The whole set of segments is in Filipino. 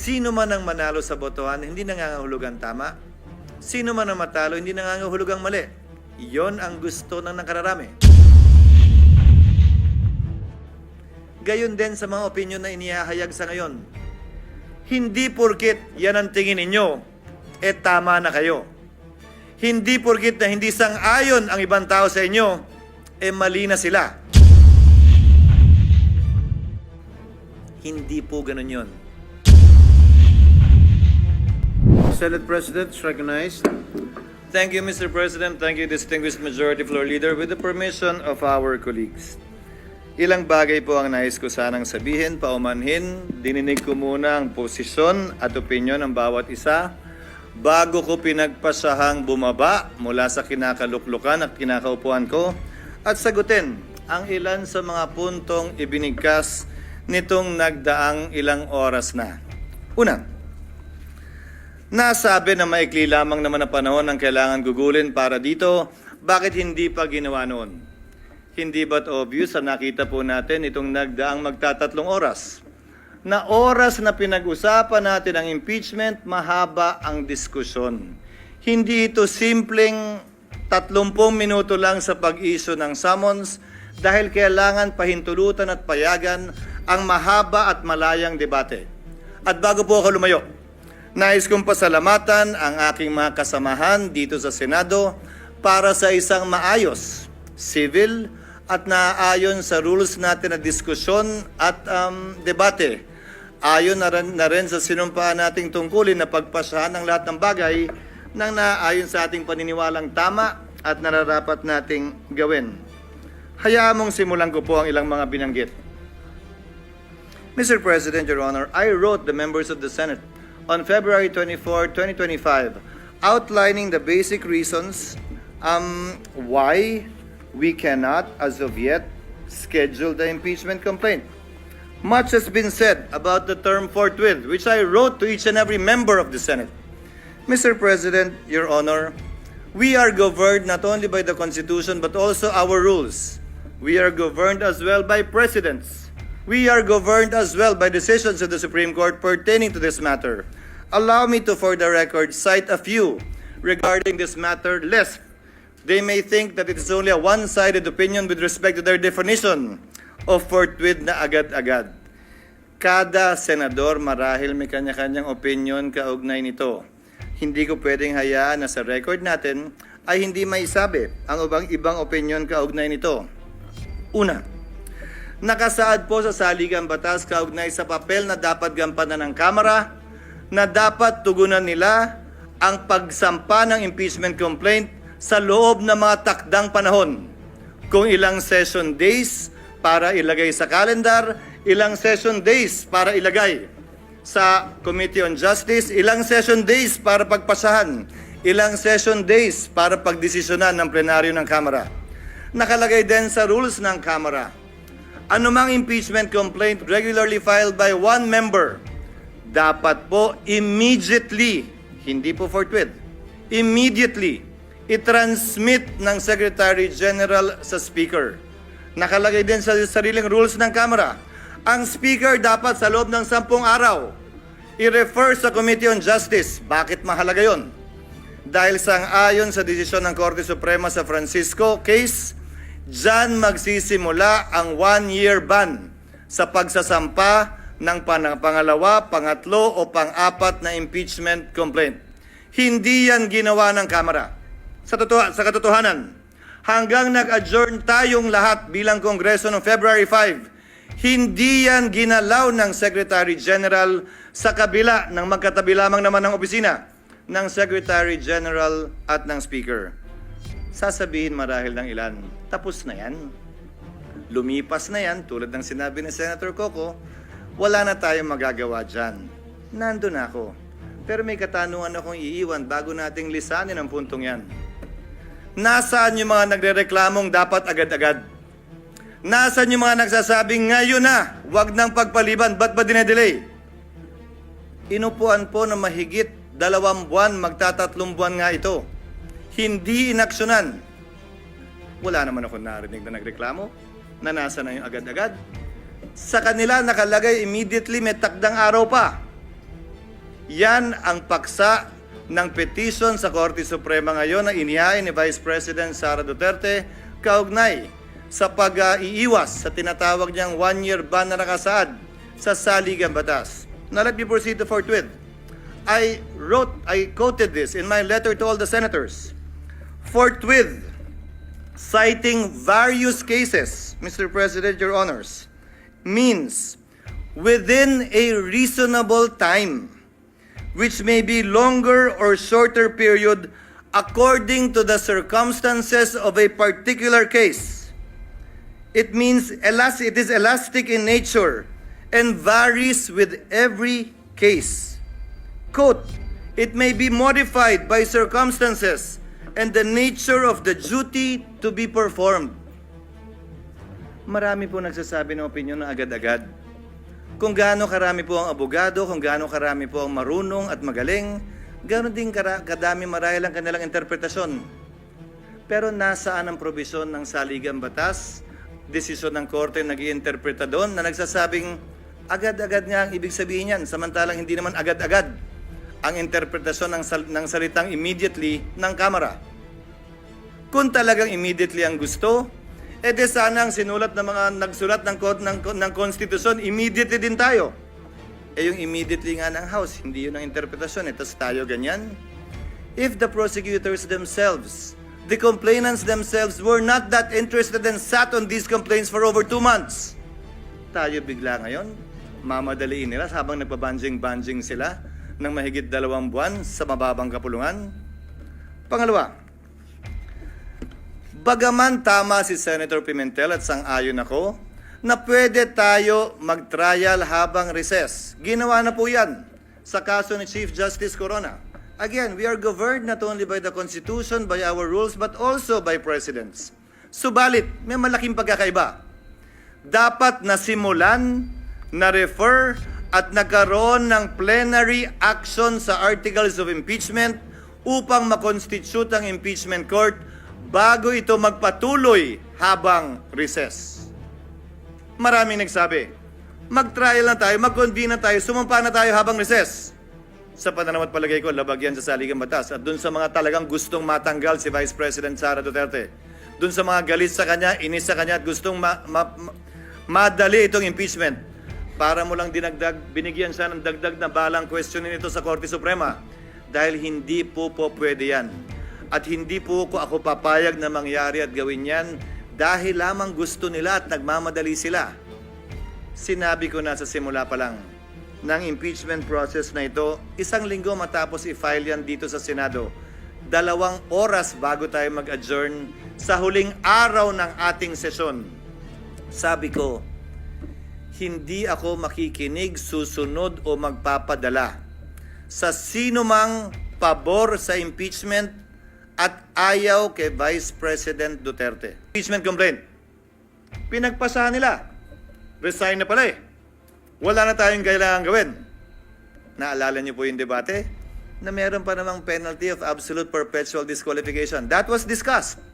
Sino man ang manalo sa botohan, hindi nangangahulugang tama. Sino man ang matalo, hindi nangangahulugang mali. Iyon ang gusto ng nakararami. Gayon din sa mga opinyon na inihahayag sa ngayon. Hindi porkit yan ang tingin ninyo, tama na kayo. Hindi porkit na hindi sang-ayon ang ibang tao sa inyo, mali na sila. Hindi po ganun yun. Senate President is recognized. Thank you, Mr. President. Thank you, distinguished Majority Floor Leader. With the permission of our colleagues, ilang bagay po ang nais ko sanang sabihin, paumanhin. Dininig ko muna ang posisyon at opinyon ng bawat isa bago ko pinagpasahang bumaba mula sa kinakaluklukan at kinakaupuan ko at sagutin ang ilan sa mga puntong ibinigkas nitong nagdaang ilang oras na. Una, nasabi na maikli lamang naman ang panahon ang kailangan gugulin para dito, bakit hindi pa ginawa noon? Hindi ba't obvious na nakita po natin itong nagdaang magtatatlong oras? Na oras na pinag-usapan natin ang impeachment, mahaba ang diskusyon. Hindi ito simpleng 30 minuto lang sa pag-issue ng summons dahil kailangan pahintulutan at payagan ang mahaba at malayang debate. At bago po ako lumayo, nais kong pasalamatan ang aking mga kasamahan dito sa Senado para sa isang maayos, civil, at naaayon sa rules natin na diskusyon at debate. Ayon na rin sa sinumpaan nating tungkulin na pagpasahan ng lahat ng bagay nang naaayon sa ating paniniwalang tama at nararapat nating gawin. Hayaan mong simulan ko po ang ilang mga binanggit. Mr. President, Your Honor, I wrote the members of the Senate on February 24, 2025, outlining the basic reasons why we cannot, as of yet, schedule the impeachment complaint. Much has been said about the term forthwith, which I wrote to each and every member of the Senate. Mr. President, Your Honor, we are governed not only by the Constitution but also our rules. We are governed as well by precedents. We are governed as well by decisions of the Supreme Court pertaining to this matter. Allow me to, for the record, cite a few regarding this matter, lest they may think that it is only a one-sided opinion with respect to their definition of forthwith na agad-agad. Kada senador marahil may kanya-kanyang opinion kaugnay nito. Hindi ko pwedeng hayaan na sa record natin ay hindi maisabi ang ibang opinion kaugnay nito. Una, nakasaad po sa saligang batas kaugnay sa papel na dapat gampanan ng Kamara na dapat tugunan nila ang pagsampa ng impeachment complaint sa loob ng mga takdang panahon. Kung ilang session days para ilagay sa calendar, ilang session days para ilagay sa Committee on Justice, ilang session days para pagpasahan, ilang session days para pagdesisyonan ng plenaryo ng Kamara. Nakalagay din sa rules ng Kamara, anumang impeachment complaint regularly filed by one member, dapat po immediately, hindi po forthwith, immediately, i-transmit ng Secretary General sa Speaker. Nakalagay din sa sariling rules ng Kamara, ang Speaker dapat sa loob ng 10 araw i-refer sa Committee on Justice. Bakit mahalaga yon? Dahil sang-ayon sa desisyon ng Korte Suprema sa Francisco case, dyan magsisimula ang 1-year ban sa pagsasampa ng pangalawa, pangatlo o pang-apat na impeachment complaint. Hindi yan ginawa ng Kamara. Sa katotohanan, hanggang nag-adjourn tayong lahat bilang Kongreso noong February 5, hindi yan ginalaw ng Secretary General sa kabila ng magkatabi lamang naman ng opisina ng Secretary General at ng Speaker. Sasabihin marahil ng ilan, tapos na yan. Lumipas na yan, tulad ng sinabi ni Senator Coco, wala na tayong magagawa dyan. Nandun ako. Pero may katanungan akong iiwan bago nating lisanin ang puntong yan. Nasaan yung mga nagrereklamong dapat agad-agad? Nasaan yung mga nagsasabing ngayon na, wag nang pagpaliban, ba't ba dinedelay? Inupuan po na mahigit 2 buwan, magtatatlong buwan nga ito. Hindi inaksyonan. Wala naman ako narinig na nagreklamo na nasa na yung agad-agad. Sa kanila nakalagay immediately, may takdang araw pa. Yan ang paksa ng petisyon sa Korte Suprema ngayon na inihain ni Vice President Sara Duterte kaugnay sa pag-iiwas sa tinatawag niyang one-year ban na nakasaad sa saligang batas. Now let me proceed to forthwith. I quoted this in my letter to all the senators. Forthwith, citing various cases, Mr. President, Your Honors, means within a reasonable time, which may be longer or shorter period according to the circumstances of a particular case. It means it is elastic in nature and varies with every case. Quote, it may be modified by circumstances and the nature of the duty to be performed. Marami po nagsasabi ng opinion na agad-agad. Kung gaano karami po ang abogado, kung gaano karami po ang marunong at magaling, ganoon din kadami marahil ang kanilang interpretasyon. Pero nasaan ang probisyon ng saligang batas, desisyon ng korte nag-iinterpreta doon na nagsasabing agad-agad nga ang ibig sabihin yan, samantalang hindi naman agad-agad ang interpretasyon ng salitang immediately ng Kamara. Kung talagang immediately ang gusto, edi sana ang sinulat ng mga nagsulat ng konstitusyon, immediately din tayo. Yung immediately nga ng House, hindi yun ang interpretasyon, tapos tayo ganyan. If the prosecutors themselves, the complainants themselves were not that interested and sat on these complaints for over 2 months, tayo bigla ngayon, mamadaliin nila habang nagpabanjing-banjing sila ng mahigit 2 buwan sa mababang kapulungan. Pangalawa, bagaman tama si Senator Pimentel at sang-ayon ako na pwede tayo mag-trial habang recess. Ginawa na po yan sa kaso ni Chief Justice Corona. Again, we are governed not only by the Constitution, by our rules, but also by precedents. Subalit, may malaking pagkakaiba. Dapat nasimulan, na-refer, at nagkaroon ng plenary action sa articles of impeachment upang makonstitute ang impeachment court bago ito magpatuloy habang recess. Maraming nagsabi, mag-trial na tayo, mag-convene na tayo, sumampa na tayo habang recess. Sa pananaw at palagay ko, labag yan sa saligang batas. At dun sa mga talagang gustong matanggal si Vice President Sara Duterte, dun sa mga galit sa kanya, inis sa kanya at gustong madali itong impeachment, para mo lang dinagdag, binigyan siya ng dagdag na balang questionin ito sa Korte Suprema. Dahil hindi po pwede yan. At hindi po ako papayag na mangyari at gawin yan dahil lamang gusto nila at nagmamadali sila. Sinabi ko na sa simula pa lang, ng impeachment process na ito, 1 linggo matapos i-file yan dito sa Senado, 2 oras bago tayo mag-adjourn sa huling araw ng ating sesyon. Sabi ko, hindi ako makikinig, susunod o magpapadala sa sino mang pabor sa impeachment at ayaw kay Vice President Duterte. Impeachment complaint. Pinagpasahan nila. Resign na pala eh. Wala na tayong kailangan gawin. Naalala niyo po yung debate? Na meron pa namang penalty of absolute perpetual disqualification. That was discussed.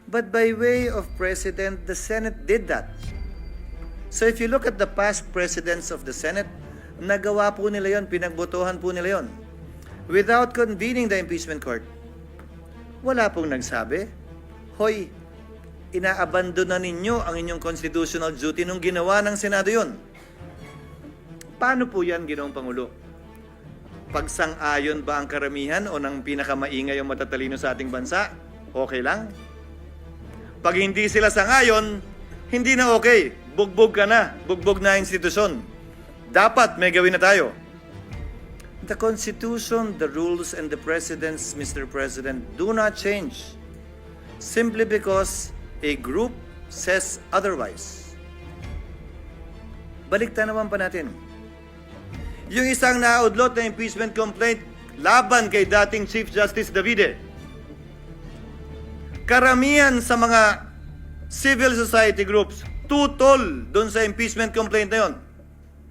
But by way of precedent, the Senate did that. So if you look at the past presidents of the Senate, nagawa po nila yon, pinagbotohan po nila yon. Without convening the impeachment court. Wala pong nagsabi, hoy, inaabandon na ninyo ang inyong constitutional duty nung ginawa ng Senado yon. Paano po yan, Ginoong Pangulo? Pagsang-ayon ba ang karamihan o ng pinakamaingay o matatalino sa ating bansa? Okay lang? Pag hindi sila sang-ayon, hindi na okay. Bugbog ka na. Bugbog na institusyon. Dapat may gawin na tayo. The Constitution, the rules, and the precedents, Mr. President, do not change simply because a group says otherwise. Baliktan naman pa natin. Yung isang naudlot na impeachment complaint laban kay dating Chief Justice Davide. Karamihan sa mga civil society groups tutol doon sa impeachment complaint na yon.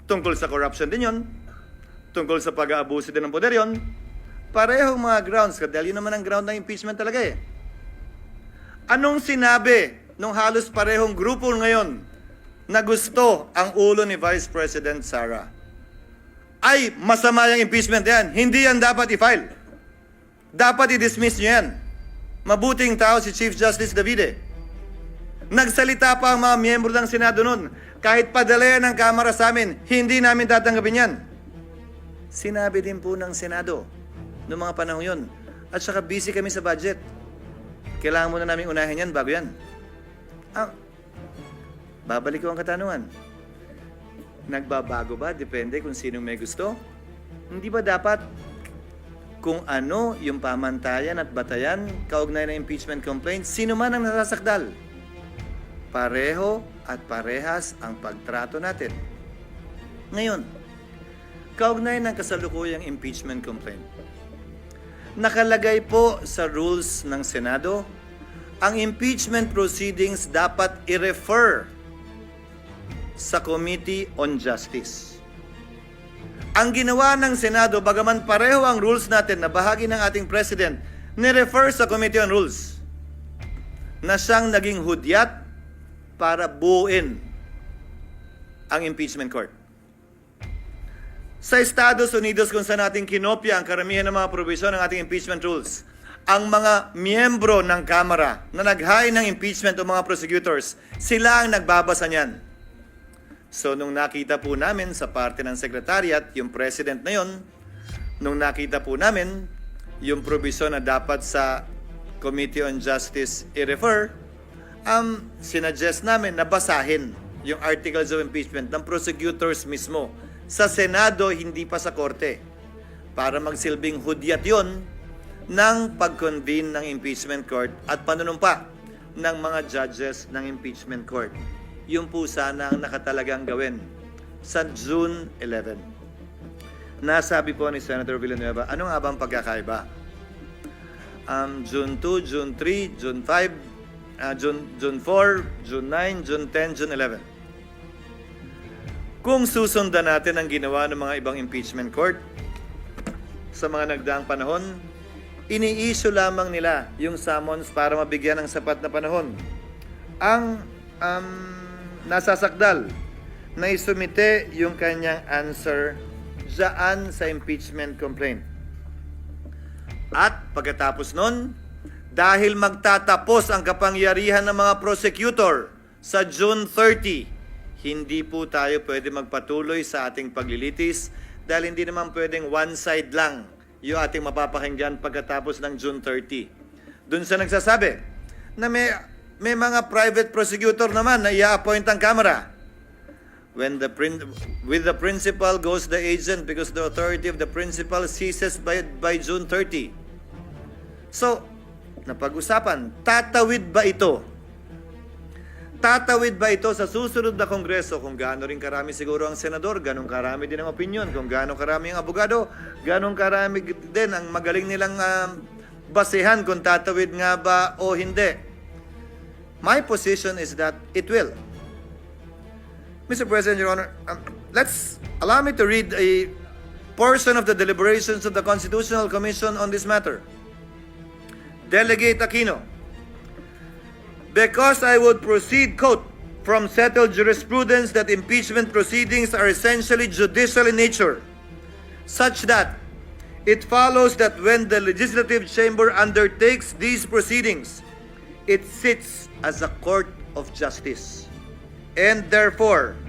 Tungkol sa corruption din yon. Tungkol sa pag-aabuso din ng poder yon. Parehong mga grounds, dahil yun naman ang ground ng impeachment talaga eh. Anong sinabi nung halos parehong grupo ngayon na gusto ang ulo ni Vice President Sara? ay masama yung impeachment yan. Hindi yan dapat i-file. Dapat i-dismiss nyo yan. Mabuting tao si Chief Justice Davide. Nagsalita pa ang mga miyembro ng Senado noon. Kahit padala ng Kamara sa amin, hindi namin tatanggapin yan. Sinabi din po ng Senado noong mga panahon yun. At saka busy kami sa budget. Kailangan muna namin unahin yan bago yan. Babalik ko ang katanungan. Nagbabago ba? Depende kung sinong may gusto. Hindi ba dapat kung ano yung pamantayan at batayan kaugnay ng impeachment complaint, sino man ang nasasakdal? Pareho at parehas ang pagtrato natin. Ngayon, kaugnay ng kasalukuyang impeachment complaint, nakalagay po sa rules ng Senado, ang impeachment proceedings dapat i-refer sa Committee on Justice. Ang ginawa ng Senado, bagaman pareho ang rules natin na bahagi ng ating President, ni-refer sa Committee on Rules na siyang naging hudyat para buuin ang impeachment court. Sa Estados Unidos kung saan natin kinopya ang karamihan ng mga provision ng ating impeachment rules, ang mga miyembro ng Kamara na nag-hire ng impeachment o mga prosecutors, sila ang nagbabasa niyan. So, nung nakita po namin sa parte ng Secretariat, yung President na yon, nung nakita po namin yung provision na dapat sa Committee on Justice i-refer, sinuggest namin na basahin yung Articles of Impeachment ng prosecutors mismo. Sa Senado, hindi pa sa Korte. Para magsilbing hudyat yon ng pag-convene ng impeachment court at panunumpa ng mga judges ng impeachment court. Yung po sana ang nakatalagang gawin sa June 11. Nasabi po ni Senator Villanueva, ano nga ba ang pagkakaiba? June 2, June 3, June 5, June 4, June 9, June 10, June 11. Kung susundan natin ang ginawa ng mga ibang impeachment court sa mga nagdaang panahon, ini-issue lamang nila yung summons para mabigyan ng sapat na panahon. Ang nasasakdal na isumite yung kanyang answer dyan sa impeachment complaint. At pagkatapos nun, dahil magtatapos ang kapangyarihan ng mga prosecutor sa June 30, hindi po tayo pwede magpatuloy sa ating paglilitis dahil hindi naman pwedeng one side lang yung ating mapapakinggan pagkatapos ng June 30. Doon sa nagsasabi na may mga private prosecutor naman na i-appoint ang Kamara. With the principal goes the agent because the authority of the principal ceases by June 30. So, napag-usapan, tatawid ba ito? Tatawid ba ito sa susunod na Kongreso? Kung gaano rin karami siguro ang senador, ganong karami din ang opinion. Kung gaano karami ang abogado, ganong karami din ang magaling nilang basehan kung tatawid nga ba o hindi. My position is that it will. Mr. President, Your Honor, allow me to read a portion of the deliberations of the Constitutional Commission on this matter. Delegate Aquino, because I would proceed, quote, from settled jurisprudence that impeachment proceedings are essentially judicial in nature, such that it follows that when the legislative chamber undertakes these proceedings, it sits as a court of justice, and therefore,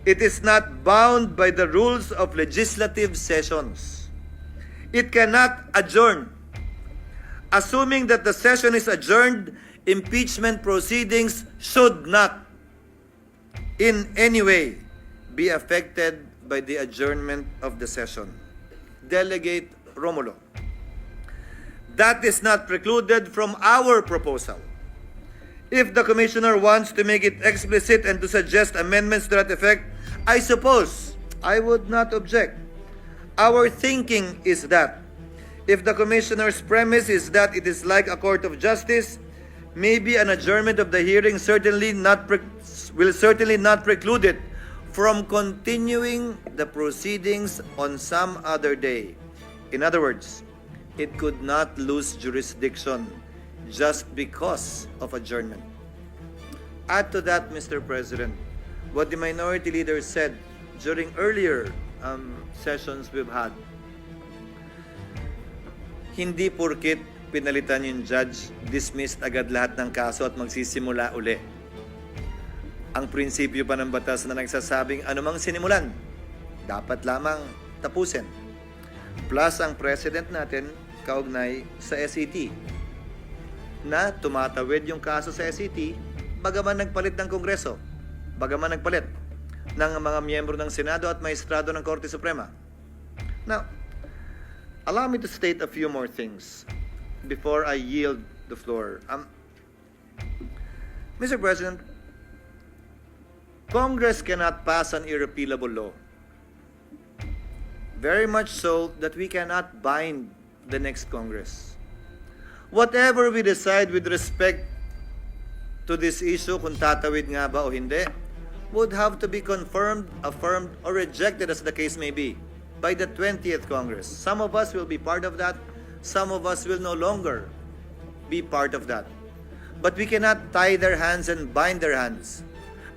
it is not bound by the rules of legislative sessions. It cannot adjourn. Assuming that the session is adjourned, impeachment proceedings should not in any way be affected by the adjournment of the session. Delegate Romulo. That is not precluded from our proposal. If the Commissioner wants to make it explicit and to suggest amendments to that effect, I suppose I would not object. Our thinking is that if the Commissioner's premise is that it is like a court of justice, maybe an adjournment of the hearing will certainly not preclude it from continuing the proceedings on some other day. In other words, it could not lose jurisdiction just because of adjournment. Add to that, Mr. President, what the minority leader said during earlier sessions we've had. Hindi porkit pinalitan yung judge, dismissed agad lahat ng kaso at magsisimula uli. Ang prinsipyo pa ng batas na nagsasabing anumang sinimulan, dapat lamang tapusin. Plus ang president natin, kaugnay sa SET, na tumatawid yung kaso sa SET, bagaman nagpalit ng Kongreso, bagaman nagpalit ng mga miyembro ng Senado at maestrado ng Korte Suprema. Now, allow me to state a few more things before I yield the floor. Mr. President, Congress cannot pass an irrepealable law. Very much so that we cannot bind the next Congress. Whatever we decide with respect to this issue, kung tatawid nga ba o hindi, would have to be confirmed, affirmed, or rejected as the case may be by the 20th Congress. Some of us will be part of that. Some of us will no longer be part of that. But we cannot tie their hands and bind their hands.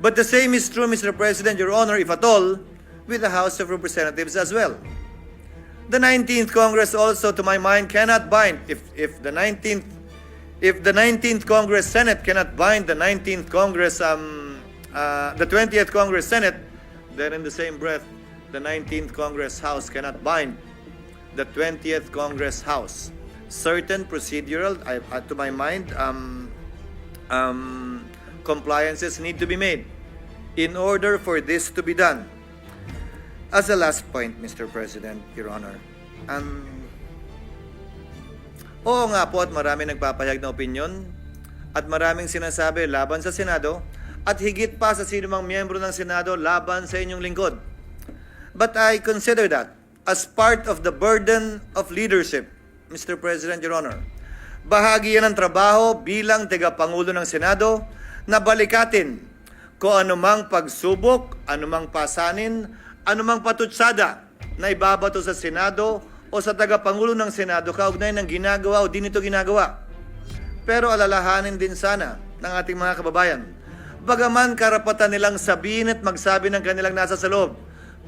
But the same is true, Mr. President, Your Honor, if at all, with the House of Representatives as well. The 19th Congress also, to my mind, cannot bind. If the 19th Congress Senate cannot bind the 19th Congress, the 20th Congress Senate, then in the same breath, the 19th Congress House cannot bind the 20th Congress House. Certain procedural, to my mind, compliances need to be made in order for this to be done. As a last point, Mr. President, Your Honor, oo nga po at marami nagpapahayag na opinyon at maraming sinasabi laban sa Senado at higit pa sa sinumang miyembro ng Senado laban sa inyong lingkod. But I consider that as part of the burden of leadership, Mr. President, Your Honor. Bahagi yan ng trabaho bilang tagapangulo ng Senado na balikatin kung anumang pagsubok, anumang pasanin, anumang patutsada na ibabato sa Senado o sa tagapangulo ng Senado kaugnay ng ginagawa o di nito ginagawa. Pero alalahanin din sana ng ating mga kababayan, bagaman karapatan nilang sabihin at magsabi ng kanilang nasa sa loob,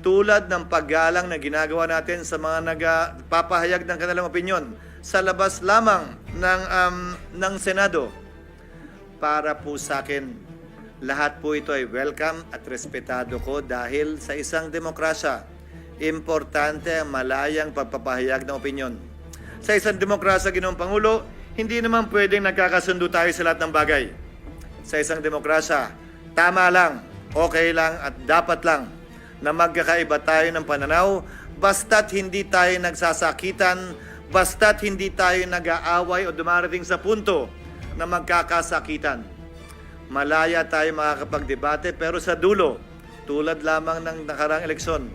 tulad ng paggalang na ginagawa natin sa mga nagpapahayag ng kanilang opinyon sa labas lamang ng Senado. Para po sa akin, lahat po ito ay welcome at respetado ko dahil sa isang demokrasya, importante ang malayang pagpapahayag ng opinyon. Sa isang demokrasya, Ginoong Pangulo, hindi naman pwedeng nagkakasundo tayo sa lahat ng bagay. Sa isang demokrasya, tama lang, okay lang at dapat lang na magkakaiba tayo ng pananaw basta't hindi tayo nagsasakitan, basta't hindi tayo nag-aaway o dumarating sa punto na magkakasakitan. Malaya tayo makakapagdebate pero sa dulo, tulad lamang ng nakarang eleksyon,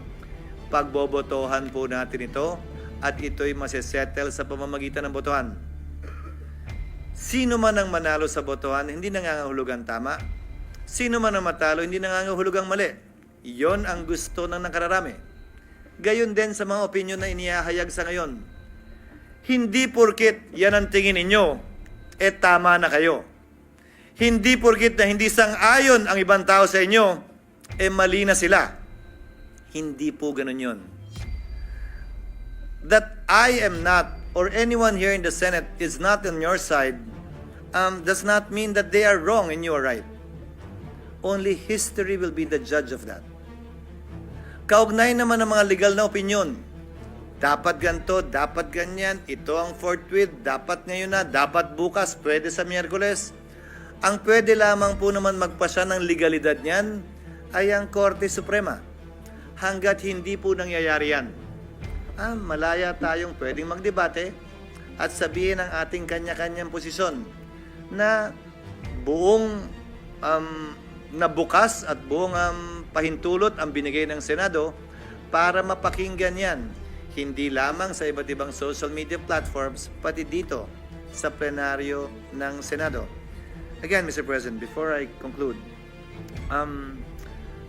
pagbobotohan po natin ito at ito'y masisettle sa pamamagitan ng botohan. Sino man ang manalo sa botohan, hindi nangangahulugang tama. Sino man ang matalo, hindi nangangahulugang mali. Iyon ang gusto ng nakararami. Gayon din sa mga opinyon na inihahayag sa ngayon. Hindi porkit yan ang tingin ninyo, tama na kayo. Hindi porkit na hindi sang-ayon ang ibang tao sa inyo, mali na sila. Hindi po ganun yun. That I am not, or anyone here in the Senate is not on your side, does not mean that they are wrong and you are right. Only history will be the judge of that. Kaugnay naman ng mga legal na opinyon. Dapat ganito, dapat ganyan, ito ang forthwith, dapat ngayon na, dapat bukas, pwede sa Miyerkules. Ang pwede lamang po naman magpasya ng legalidad niyan ay ang Korte Suprema. Hanggat hindi po nangyayari yan, malaya tayong pwedeng magdebate at sabihin ang ating kanya-kanyang posisyon na buong nabukas at buong pahintulot ang binigay ng Senado para mapakinggan yan. Hindi lamang sa iba't ibang social media platforms, pati dito sa plenaryo ng Senado. Again, Mr. President, before I conclude,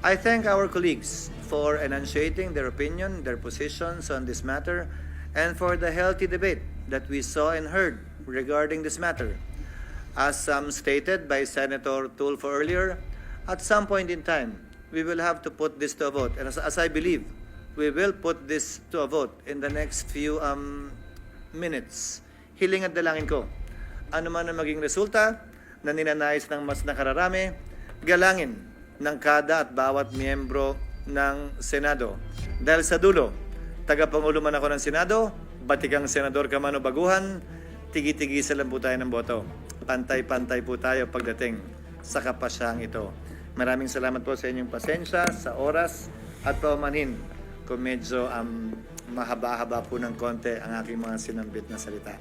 I thank our colleagues for enunciating their opinion, their positions on this matter, and for the healthy debate that we saw and heard regarding this matter. As stated by Senator Tulfo earlier, at some point in time, we will have to put this to a vote. And as I believe, we will put this to a vote in the next few minutes. Hiling at dalangin ko. Ano man ang maging resulta na ninanais ng mas nakararami, galangin ng kada at bawat miyembro ng Senado. Dahil sa dulo, tagapangulo man ako ng Senado, batikang senador ka man o baguhan, tigi-tigisa lang po tayo ng boto. Pantay-pantay po tayo pagdating sa kapasyang ito. Maraming salamat po sa inyong pasensya, sa oras at paumanhin kung medyo mahaba-haba po ng konti ang aking mga sinambit na salita.